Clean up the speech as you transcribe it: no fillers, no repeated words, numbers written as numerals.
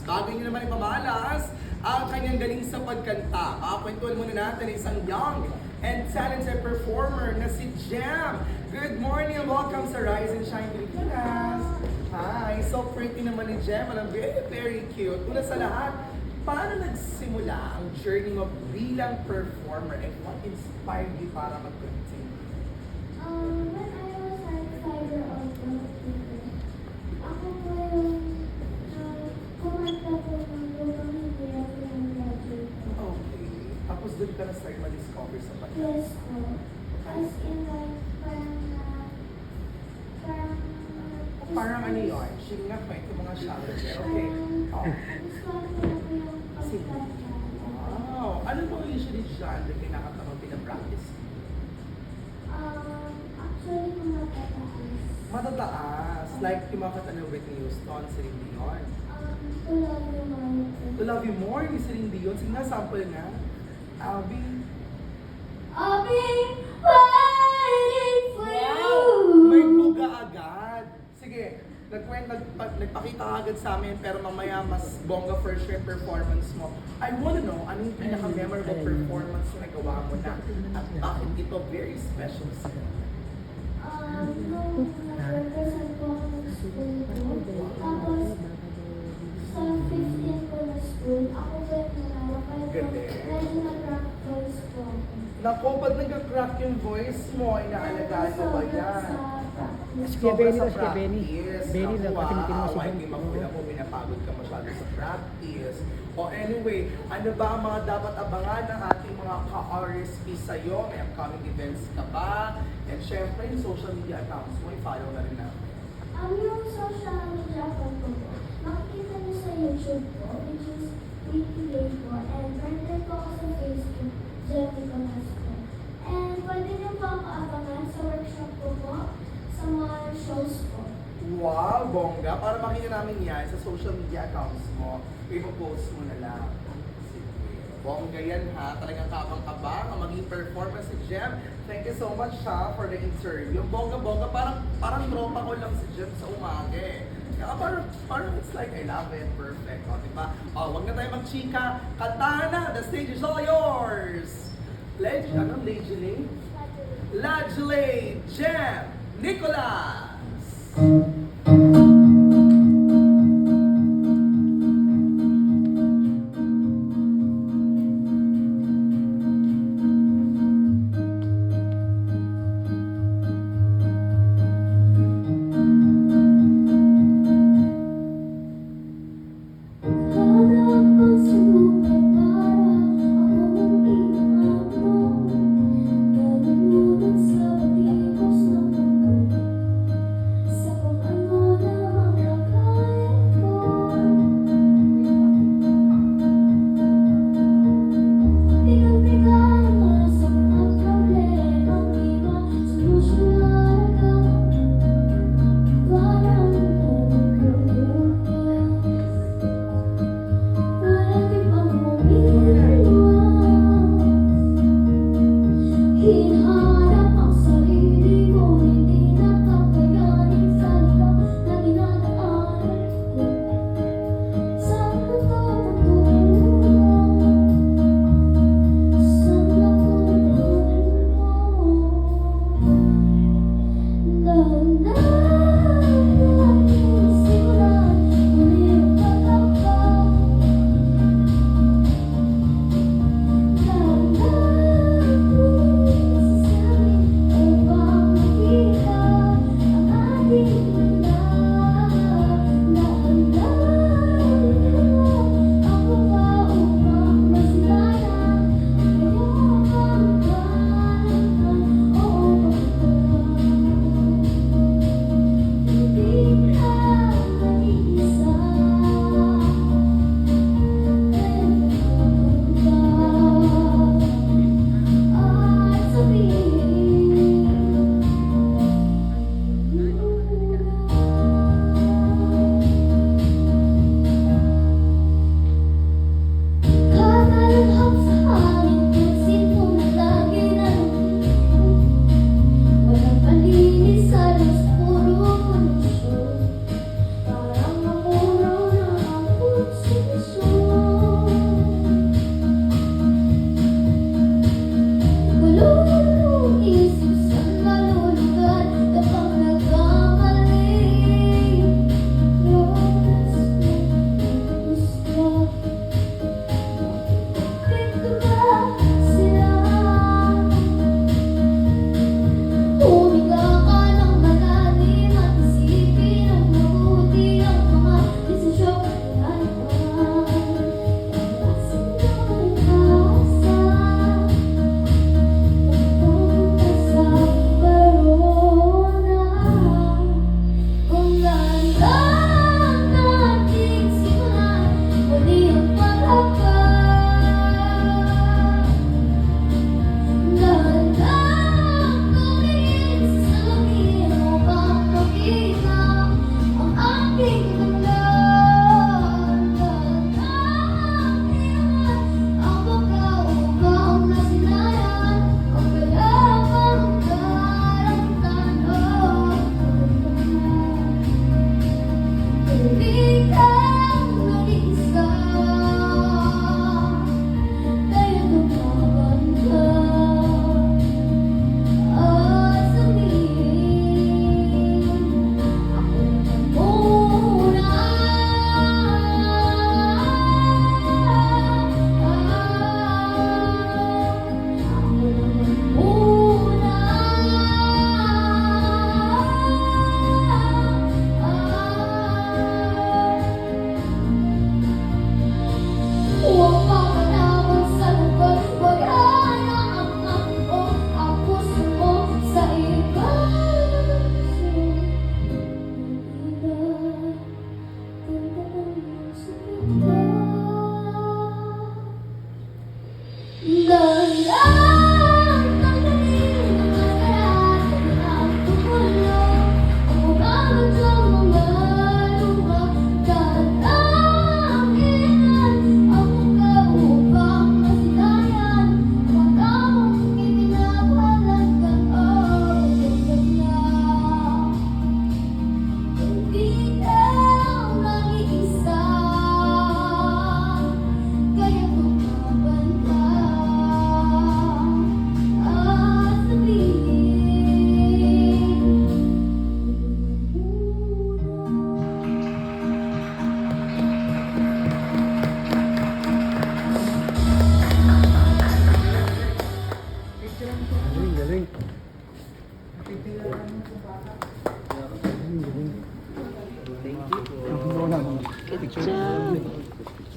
Bago niyo naman ipamalas ang kanyang galing sa pagkanta, makakwentuhan muna natin isang young and talented performer na si Jem. Good morning and welcome sa Rise and Shine Pilipinas. Hi, so pretty naman ni Jem. Alam, very, very cute. Una sa lahat, paano nagsimula ang journey mo bilang performer and what inspired you para mag-continue? When I was like 5-year-old, ako po yung kumanta po ng lupang hindi ako yung graduate po. Okay. Tapos doon ka na-start ma-discover sa pagkanta? Yes po. As in like, Parang ano yun? Sige nga, kwento mga genre. Okay. Oh. Gusto ko na po yung pagkanta. Wow! Ano po usually genre kinakanta mo pinapractice? Actually, kumataas. Matataas. Like yung mga kanta ng Whitney Houston, Celine Dion. To love you more. To Love You More ni Celine Dion. Sige nga, sample nga. Abby. I'll be waiting for you. May buga agad. Sige, nagpakita ka agad sa amin pero mamaya mas bongga for sure yung performance mo. I wanna know, ano yung pinaka-memorable performance na nagawa mo na at bakit ito very special sa'yo? Nung nag-represent po ako ng school ko, tapos sa 15 ko na school, ako po yung nanalo, kaya po medyo nag-rock voice po ako. Naku, ba't nag-crack yung voice mo? Inaalagaan mo ba yan? Kaya Benny Sobra lang, kaya Benny. Benny lang, kasi hindi mo siya. Hindi magulang mo, pinapagod ka masyado sa practice. O anyway, ano ba ang mga dapat abangan ng ating mga ka-RSP sa'yo? May upcoming events ka ba? And syempre, yung social media accounts mo, i-follow na rin natin. Yung social media account ko po, makikita niyo sa YouTube po, which is Weekly Day po, and meron po ako sa Facebook, Jenny Conas po. And pwede niyo po ako abangan sa workshop ko po, sa mga shows po. Wow, bongga. Para makita namin yan sa social media accounts mo, ipopost mo na lang. Sige. Bongga yan ha. Talagang kabang-kabang ang maging performance si Jem. Thank you so much ha for the interview. Bongga-bongga. Parang tropa ko lang si Jem sa umaga eh. Kaya parang it's like I love it. Perfect. O, diba? O, wag na tayo magchika. Kantahan na. The stage is all yours. Anong Lejile? Lajile Jem Nicolas. Hanap ang sumukay para ako ang iwan mo. Nalulunod sa patikos ng mundo. Sa kung ano na ako